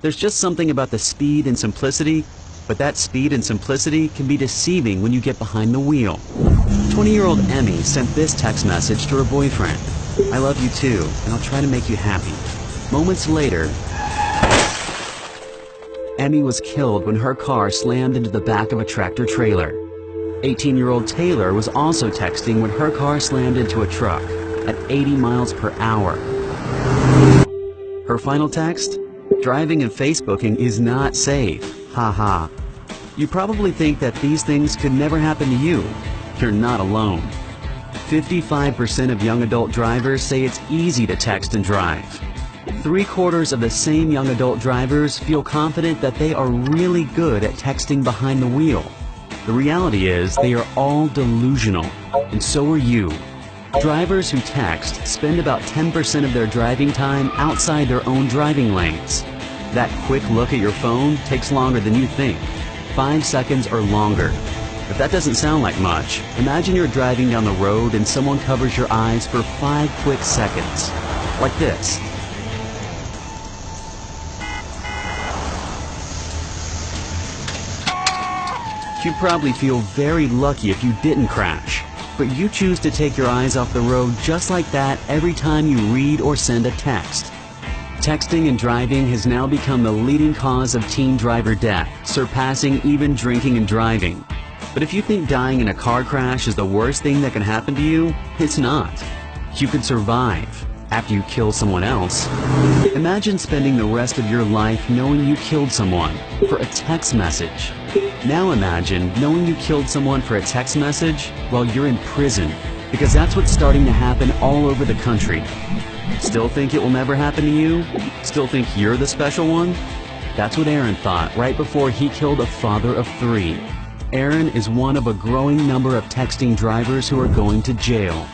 There's just something about the speed and simplicity, but that speed and simplicity can be deceiving when you get behind the wheel. 20-year-old Emmy sent this text message to her boyfriend. "I love you too, and I'll try to make you happy." Moments later, Emmy was killed when her car slammed into the back of a tractor trailer. 18-year-old Taylor was also texting when her car slammed into a truck at 80 miles per hour. Her final text? "Driving and Facebooking is not safe. Haha." You probably think that these things could never happen to you. You're not alone. 55% of young adult drivers say it's easy to text and drive. 3/4 of the same young adult drivers feel confident that they are really good at texting behind the wheel. The reality is they are all delusional, and so are you. Drivers who text spend about 10% of their driving time outside their own driving lanes. That quick look at your phone takes longer than you think, 5 seconds or longer. If that doesn't sound like much, imagine you're driving down the road and someone covers your eyes for 5 quick seconds, like this. You'd probably feel very lucky if you didn't crash, but you choose to take your eyes off the road just like that every time you read or send a text. Texting and driving has now become the leading cause of teen driver death, surpassing even drinking and driving. But if you think dying in a car crash is the worst thing that can happen to you, it's not. You could survive after you kill someone else. Imagine spending the rest of your life knowing you killed someone for a text message. Now imagine knowing you killed someone for a text message while you're in prison, because that's what's starting to happen all over the country. Still think it will never happen to you? Still think you're the special one? That's what Aaron thought right before he killed a father of 3. Aaron is one of a growing number of texting drivers who are going to jail.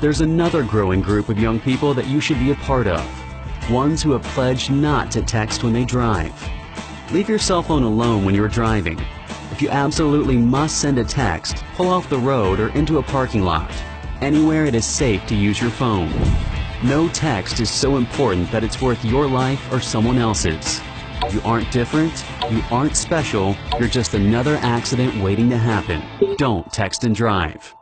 There's another growing group of young people that you should be a part of. Ones who have pledged not to text when they drive. Leave your cell phone alone when you're driving. If you absolutely must send a text, pull off the road or into a parking lot. Anywhere it is safe to use your phone. No text is so important that it's worth your life or someone else's. You aren't different, you aren't special, you're just another accident waiting to happen. Don't text and drive.